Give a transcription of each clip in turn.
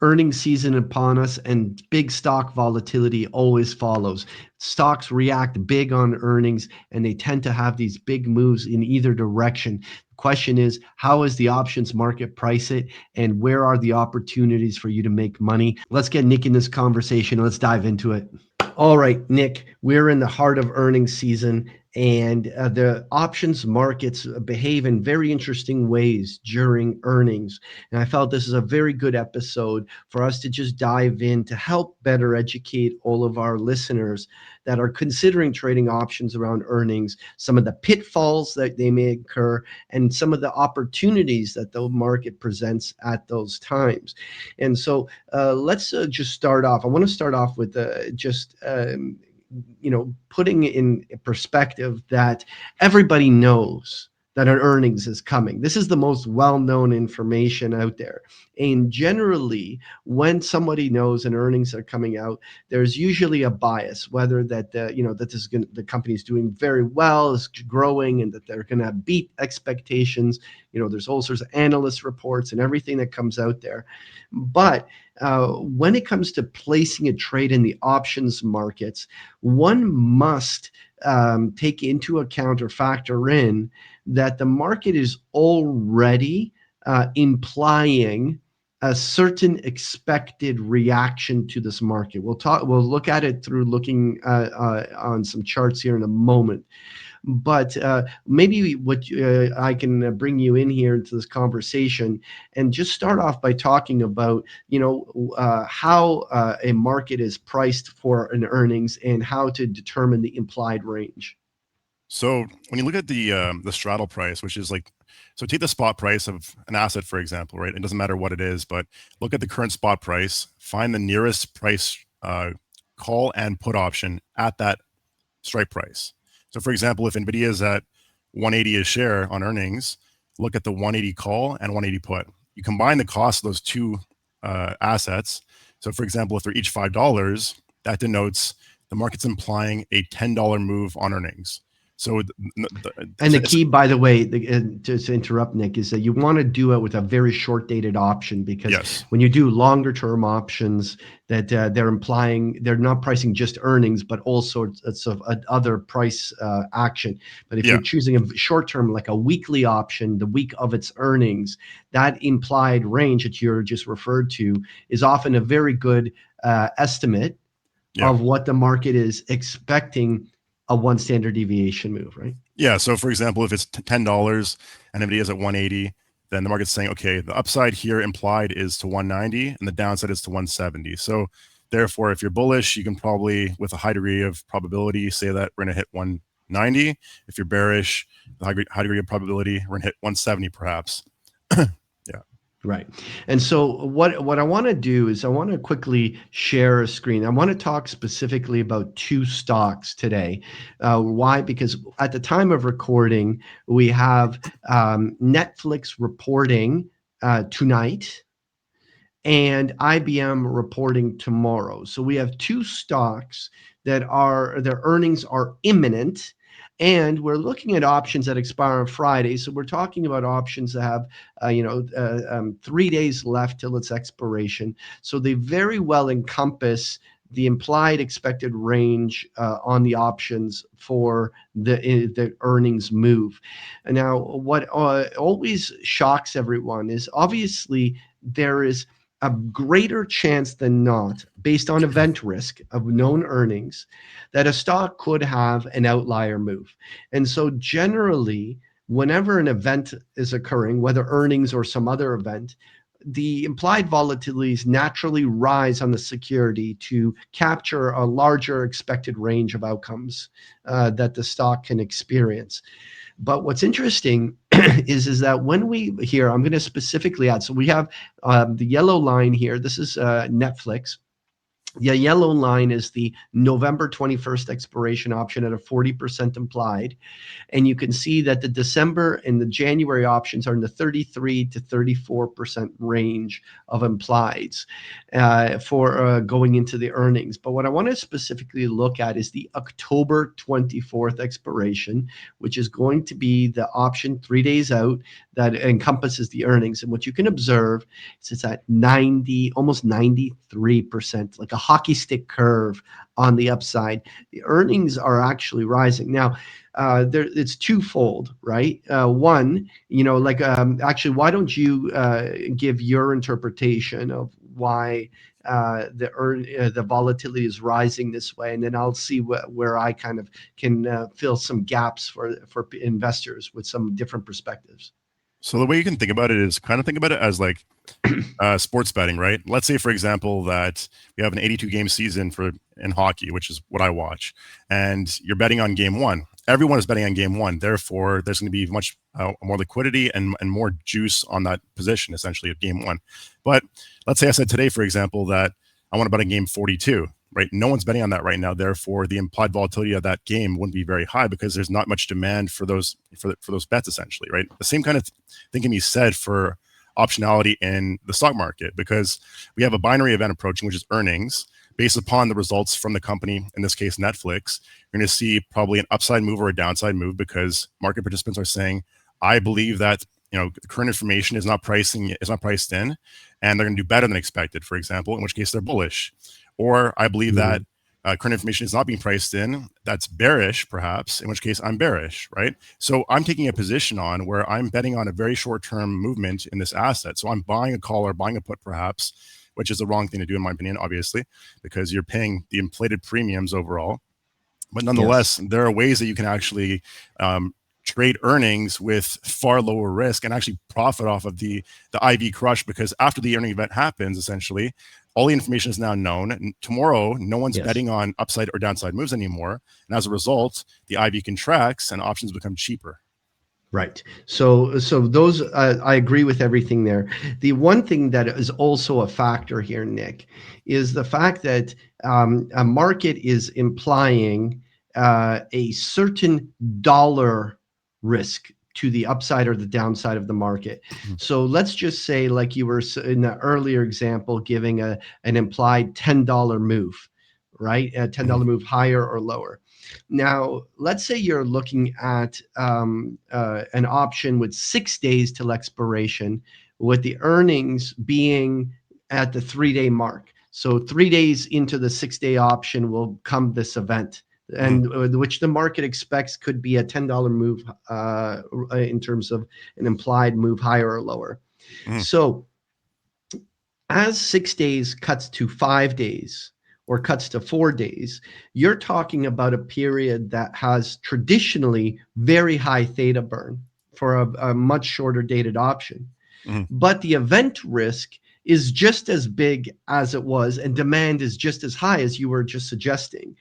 earnings season upon us, and big stock volatility always follows. Stocks react big on earnings, and they tend to have these big moves in either direction. The question is, how is the options market price it, and where are the opportunities for you to make money? Let's get Nick in this conversation. Let's dive into it. All right, Nick, we're in the heart of earnings season, and the options markets behave in very interesting ways during earnings. And I felt this is a very good episode for us to just dive in to help better educate all of our listeners that are considering trading options around earnings, some of the pitfalls that they may incur, and some of the opportunities that the market presents at those times. And so let's just start off. I want to start off with putting in perspective that everybody knows that an earnings is coming. This is the most well-known information out there. And generally, when somebody knows an earnings are coming out, there's usually a bias, whether that the company is doing very well, is growing, and that they're going to beat expectations. There's all sorts of analyst reports and everything that comes out there. But when it comes to placing a trade in the options markets, one must take into account or factor in that the market is already implying a certain expected reaction to this market. We'll look at it through looking on some charts here in a moment. But maybe I can bring you in here into this conversation and just start off by talking about, how a market is priced for an earnings and how to determine the implied range. So when you look at the straddle price, which is so take the spot price of an asset, for example, right? It doesn't matter what it is, but look at the current spot price, find the nearest price call and put option at that strike price. So for example, if NVIDIA is at 180 a share on earnings, look at the 180 call and 180 put. You combine the cost of those two assets. So for example, if they're each $5, that denotes the market's implying a $10 move on earnings. So, the key, by the way, to interrupt, Nick, is that you want to do it with a very short dated option, because when you do longer term options, that they're implying they're not pricing just earnings, but all sorts of other price action. But if you're choosing a short term, like a weekly option, the week of its earnings, that implied range that you're just referred to is often a very good estimate of what the market is expecting a one standard deviation move, right? Yeah. So for example, if it's $10 and NVIDIA is at 180, then the market's saying, okay, the upside here implied is to 190 and the downside is to 170. So therefore, if you're bullish, you can probably, with a high degree of probability, say that we're going to hit 190. If you're bearish, the high degree of probability, we're going to hit 170 perhaps. Right. And so what I want to do is I want to quickly share a screen. I want to talk specifically about two stocks today. Why? Because at the time of recording, we have Netflix reporting tonight and IBM reporting tomorrow. So we have two stocks that their earnings are imminent. And we're looking at options that expire on Friday. So we're talking about options that have, 3 days left till its expiration. So they very well encompass the implied expected range on the options for the earnings move. And now, what always shocks everyone is obviously there is a greater chance than not, based on event risk of known earnings, that a stock could have an outlier move. And so generally, whenever an event is occurring, whether earnings or some other event, the implied volatilities naturally rise on the security to capture a larger expected range of outcomes that the stock can experience. But what's interesting is that when we here, I'm going to specifically add, so we have the yellow line here. This is Netflix. The yellow line is the November 21st expiration option at a 40% implied. And you can see that the December and the January options are in the 33 to 34% range of implieds for going into the earnings. But what I want to specifically look at is the October 24th expiration, which is going to be the option 3 days out that encompasses the earnings. And what you can observe is it's at 90, almost 93%, like a hockey stick curve on the upside. The earnings are actually rising. Now, it's twofold, right? One, actually, why don't you give your interpretation of why the volatility is rising this way, and then I'll see where I kind of can fill some gaps for investors with some different perspectives. So the way you can think about it is kind of think about it as like sports betting, right? Let's say, for example, that we have an 82 game season in hockey, which is what I watch, and you're betting on game one. Everyone is betting on game one. Therefore, there's going to be much more liquidity and more juice on that position, essentially, of game one. But let's say I said today, for example, that I want to bet on game 42. Right, no one's betting on that right now. Therefore, the implied volatility of that game wouldn't be very high because there's not much demand for those bets, essentially. Right, the same kind of thing can be said for optionality in the stock market, because we have a binary event approaching, which is earnings. Based upon the results from the company, in this case Netflix, you're going to see probably an upside move or a downside move, because market participants are saying, I believe that the current information is not priced in, and they're going to do better than expected, for example, in which case they're bullish. Or I believe that current information is not being priced in, that's bearish, perhaps, in which case I'm bearish, right? So I'm taking a position on where I'm betting on a very short-term movement in this asset. So I'm buying a call or buying a put, perhaps, which is the wrong thing to do, in my opinion, obviously, because you're paying the inflated premiums overall. But nonetheless, yes, there are ways that you can actually trade earnings with far lower risk and actually profit off of the IV crush, because after the earning event happens, essentially, all the information is now known. And tomorrow, no one's betting on upside or downside moves anymore. And as a result, the IV contracts and options become cheaper. Right. So those, I agree with everything there. The one thing that is also a factor here, Nick, is the fact that a market is implying a certain dollar risk to the upside or the downside of the market. So let's just say, like you were in the earlier example, giving an implied $10 move, right? A $10 move higher or lower. Now, let's say you're looking at an option with 6 days till expiration, with the earnings being at the 3-day mark. So 3 days into the 6-day option will come this event, and which the market expects could be a $10 move in terms of an implied move higher or lower. So as 6 days cuts to 5 days or cuts to 4 days, you're talking about a period that has traditionally very high theta burn for a much shorter dated option. But the event risk is just as big as it was, and demand is just as high as you were just suggesting.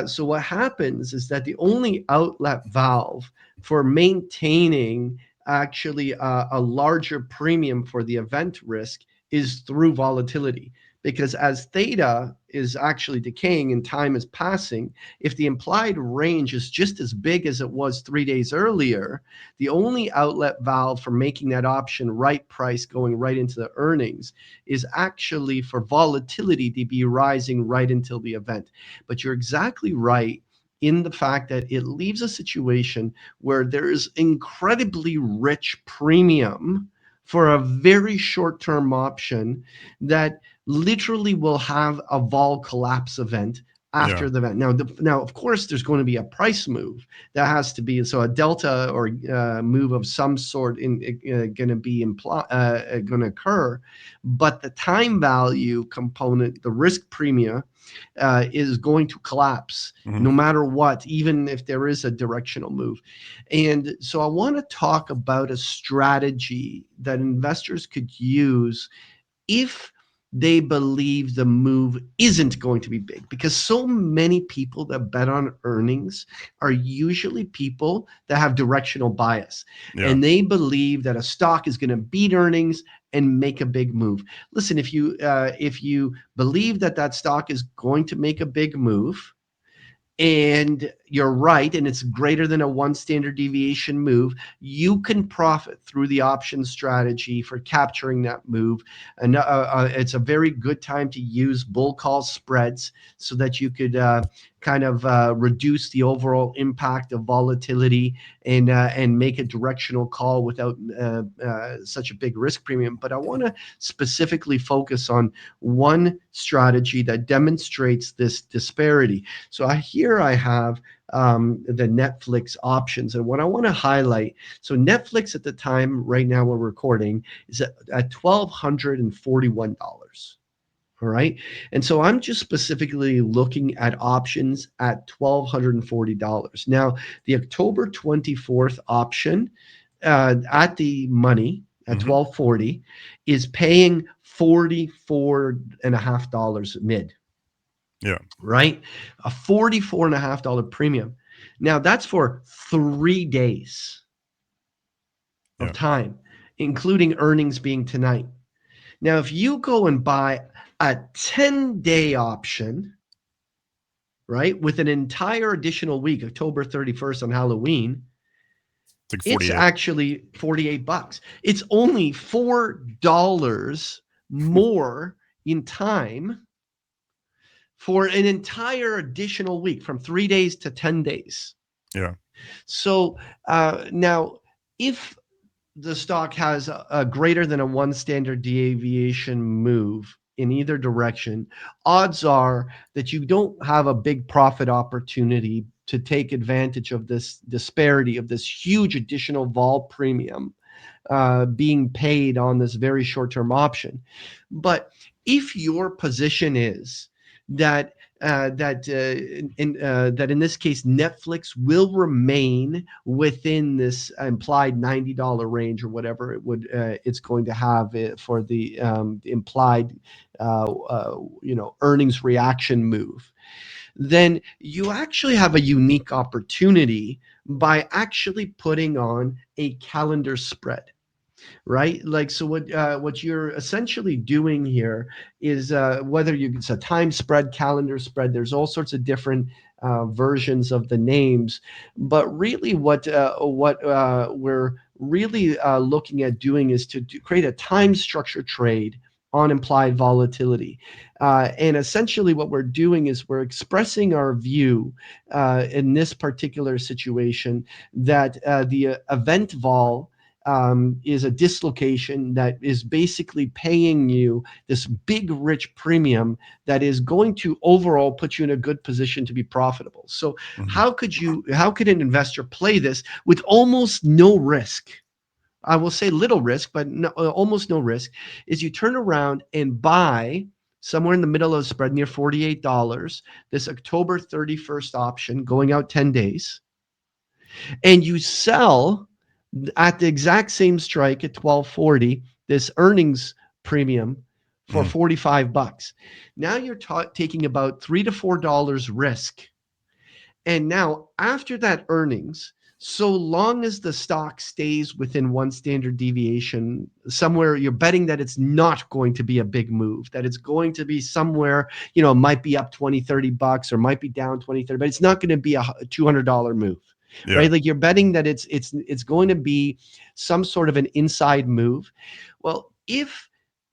So what happens is that the only outlet valve for maintaining actually a larger premium for the event risk is through volatility. Because as theta is actually decaying and time is passing, if the implied range is just as big as it was 3 days earlier, the only outlet valve for making that option right price going right into the earnings is actually for volatility to be rising right until the event. But you're exactly right in the fact that it leaves a situation where there is incredibly rich premium for a very short-term option that literally will have a vol collapse event after the event. Now, of course, there's going to be a price move that has to be, so a delta or move of some sort going to be going to occur, but the time value component, the risk premium, is going to collapse no matter what, even if there is a directional move. And so I want to talk about a strategy that investors could use if they believe the move isn't going to be big, because so many people that bet on earnings are usually people that have directional bias, and they believe that a stock is going to beat earnings and make a big move. Listen, if you believe that that stock is going to make a big move, and you're right, and it's greater than a one standard deviation move, you can profit through the option strategy for capturing that move. And it's a very good time to use bull call spreads so that you could kind of reduce the overall impact of volatility and make a directional call without such a big risk premium. But I want to specifically focus on one strategy that demonstrates this disparity. So here I have the Netflix options. And what I want to highlight, so Netflix at the time right now we're recording is at $1,241. All right. And so I'm just specifically looking at options at $1,240. Now, the October 24th option at the money at Mm-hmm. 1240 is paying $44.50 mid. Yeah. Right? A $44.50 premium. Now that's for 3 days of Yeah. time, including earnings being tonight. Now, if you go and buy a 10-day option, right, with an entire additional week, October 31st on Halloween, It's like it's 48. actually $48. It's only $4 more in time for an entire additional week from 3 days to 10 days. Yeah. So now, if the stock has a greater than a one standard deviation move in either direction, odds are that you don't have a big profit opportunity to take advantage of this disparity of this huge additional vol premium being paid on this very short-term option. But if your position is that that in this case Netflix will remain within this implied $90 range or whatever it's going to have for the implied earnings reaction move, then you actually have a unique opportunity by actually putting on a calendar spread, right? Like, so what you're essentially doing here is whether it's a time spread, calendar spread, there's all sorts of different versions of the names, but really what we're really looking at doing is to create a time structure trade on implied volatility. And essentially what we're doing is we're expressing our view in this particular situation that the event vol is a dislocation that is basically paying you this big rich premium that is going to overall put you in a good position to be profitable. So Mm-hmm. how could an investor play this with almost no risk? I will say little risk, but no, almost no risk, is you turn around and buy somewhere in the middle of the spread near $48, this October 31st option going out 10 days, and you sell at the exact same strike at 1240 this earnings premium for Mm-hmm. $45. Now you're taking about $3 to $4 risk. And now after that earnings, so long as the stock stays within one standard deviation, somewhere you're betting that it's not going to be a big move, that it's going to be somewhere, might be up 20, $30 or might be down 20, 30, but it's not going to be a $200 move. Yeah. Right? Like, you're betting that it's going to be some sort of an inside move. Well, if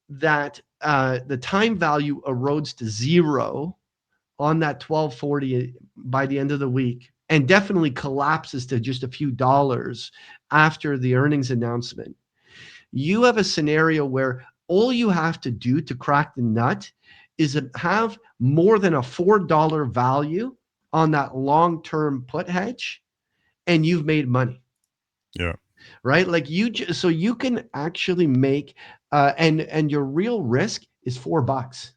that the time value erodes to zero on that 1240 by the end of the week, and definitely collapses to just a few dollars after the earnings announcement, you have a scenario where all you have to do to crack the nut is have more than a $4 value on that long-term put hedge, and you've made money. Yeah. Right? Like, so you can actually make and your real risk is $4.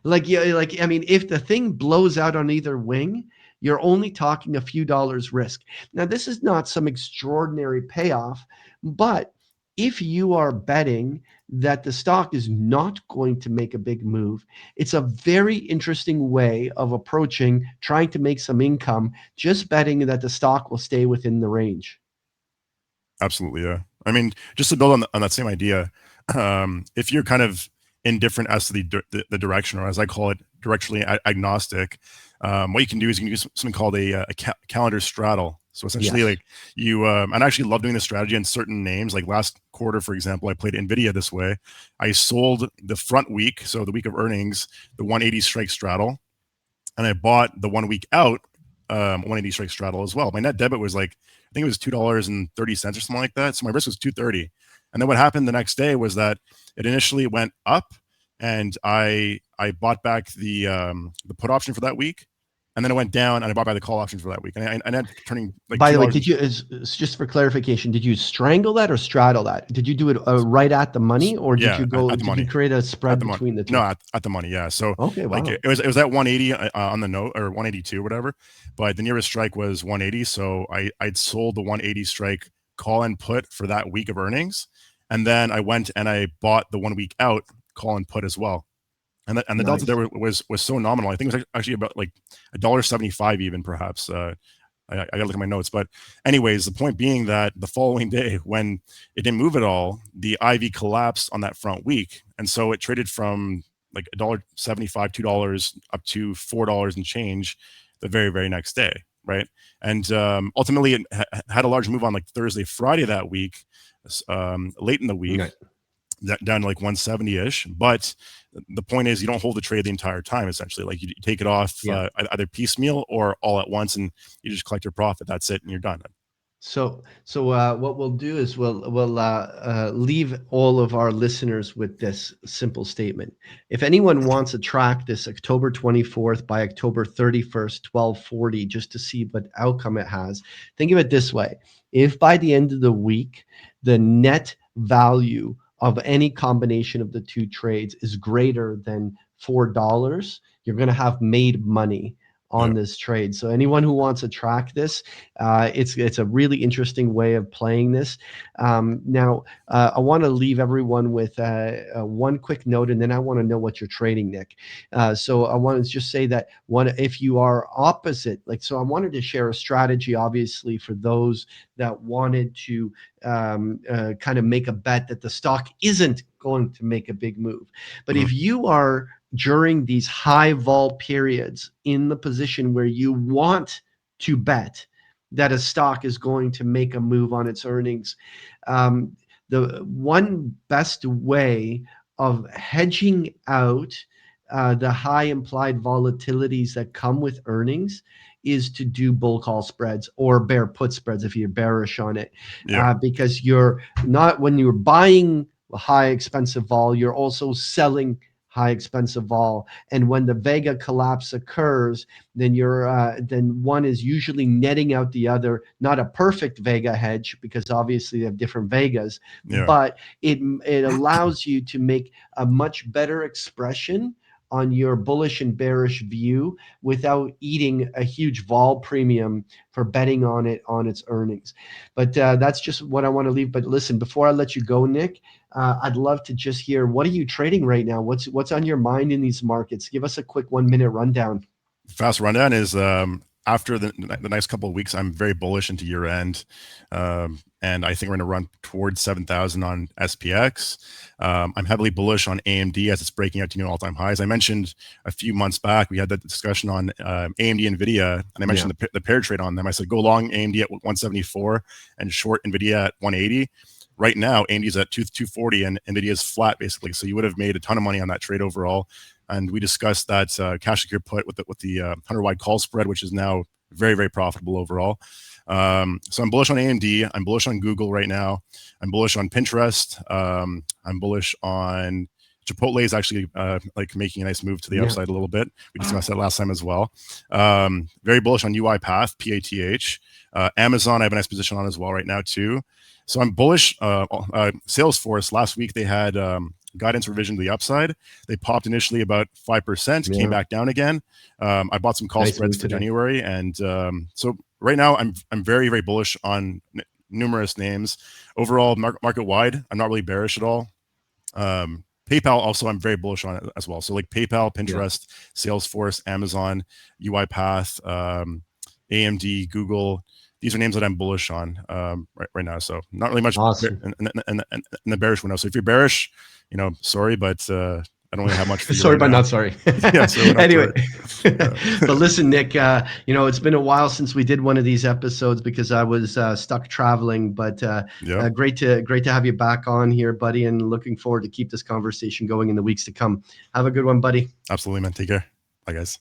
Like, yeah, like, I mean, if the thing blows out on either wing, you're only talking a few dollars risk. Now, this is not some extraordinary payoff, but if you are betting that the stock is not going to make a big move, it's a very interesting way of approaching trying to make some income, just betting that the stock will stay within the range. Absolutely. Yeah. I mean, just to build on that same idea, if you're kind of indifferent as to the direction, or as I call it, directionally agnostic, what you can do is you can use something called a calendar straddle. So essentially, Yes. like you, I actually love doing this strategy in certain names. Like last quarter, for example, I played Nvidia this way. I sold the front week, so the week of earnings, the 180 strike straddle, and I bought the 1 week out 180 strike straddle as well. My net debit was like, I think it was $2.30 or something like that. So my risk was 230. And then what happened the next day was that it initially went up, and I bought back the put option for that week, and then it went down, and I bought back the call option for that week, and I ended up turning like By the way, $2. did you, it's just for clarification, did you strangle that or straddle that? Did you do it right at the money, or did Yeah, you go, at the did you money. create a spread At the money. between the two? No, at the money. Yeah. So Okay, like wow. it was at 180 on the note, or 182 or whatever, but the nearest strike was 180. So I'd sold the 180 strike call and put for that week of earnings, and then I went and I bought the 1 week out call and put as well. And the delta Nice. there was so nominal. I think it was actually about like $1.75 even, perhaps. I gotta look at my notes, but anyways, the point being that the following day, when it didn't move at all, the IV collapsed on that front week, and so it traded from like $1.75, $2 up to $4 and change the very next day, right? And ultimately, it had a large move on like Thursday, Friday that week, late in the week. Right. Down to like 170-ish, but the point is you don't hold the trade the entire time. Essentially, like you take it off either piecemeal or all at once, and you just collect your profit. That's it, and you're done. So what we'll do is we'll leave all of our listeners with this simple statement. If anyone wants to track this October 24th by October 31st, 1240, just to see what outcome it has, think of it this way. If by the end of the week, the net value of any combination of the two trades is greater than $4, you're going to have made money on this trade. So anyone who wants to track this, it's a really interesting way of playing this. Now, I want to leave everyone with one quick note, and then I want to know what you're trading, Nick. So I want to just say that if you are opposite, like, so I wanted to share a strategy, obviously, for those that wanted to kind of make a bet that the stock isn't going to make a big move. But if you are during these high vol periods in the position where you want to bet that a stock is going to make a move on its earnings, the one best way of hedging out the high implied volatilities that come with earnings is to do bull call spreads or bear put spreads if you're bearish on it, because you're not, when you're buying high expensive vol, you're also selling high expensive vol, and when the Vega collapse occurs, then then one is usually netting out the other. Not a perfect Vega hedge, because obviously they have different Vegas, but it allows you to make a much better expression on your bullish and bearish view without eating a huge vol premium for betting on it on its earnings. But that's just what I want to leave. But listen, before I let you go, Nick, I'd love to just hear, what are you trading right now? What's on your mind in these markets? Give us a quick 1 minute rundown. Fast rundown is after the next couple of weeks, I'm very bullish into year end. And I think we're going to run towards 7,000 on SPX. I'm heavily bullish on AMD as it's breaking out to new all-time highs. I mentioned a few months back, we had that discussion on AMD NVIDIA, and I mentioned the pair trade on them. I said, go long AMD at 174 and short NVIDIA at 180. Right now, AMD's at 240 and NVIDIA's flat, basically. So you would have made a ton of money on that trade overall. And we discussed that cash secure put with the 100-wide call spread, which is now very profitable overall. So I'm bullish on AMD. I'm bullish on Google right now. I'm bullish on Pinterest. I'm bullish on Chipotle is actually like making a nice move to the upside a little bit. We discussed that last time as well. Very bullish on UiPath, PATH. Amazon, I have a nice position on as well right now too. So I'm bullish. Salesforce, last week they had guidance revision to the upside. They popped initially about 5%, came back down again. I bought some call spreads for January, and so right now I'm very bullish on numerous names. Overall, market wide, I'm not really bearish at all. PayPal also I'm very bullish on it as well. So like PayPal, Pinterest, Salesforce, Amazon, UiPath, AMD, Google. these are names that I'm bullish on right now. So not really much Awesome. in the bearish window. So if you're bearish, sorry, but I don't really have much for you Sorry, right but now. not sorry. Yeah, so we're not Anyway, sorry. but listen, Nick, it's been a while since we did one of these episodes because I was stuck traveling. But Yeah, great to have you back on here, buddy, and looking forward to keep this conversation going in the weeks to come. Have a good one, buddy. absolutely, man. Take care. Bye, guys.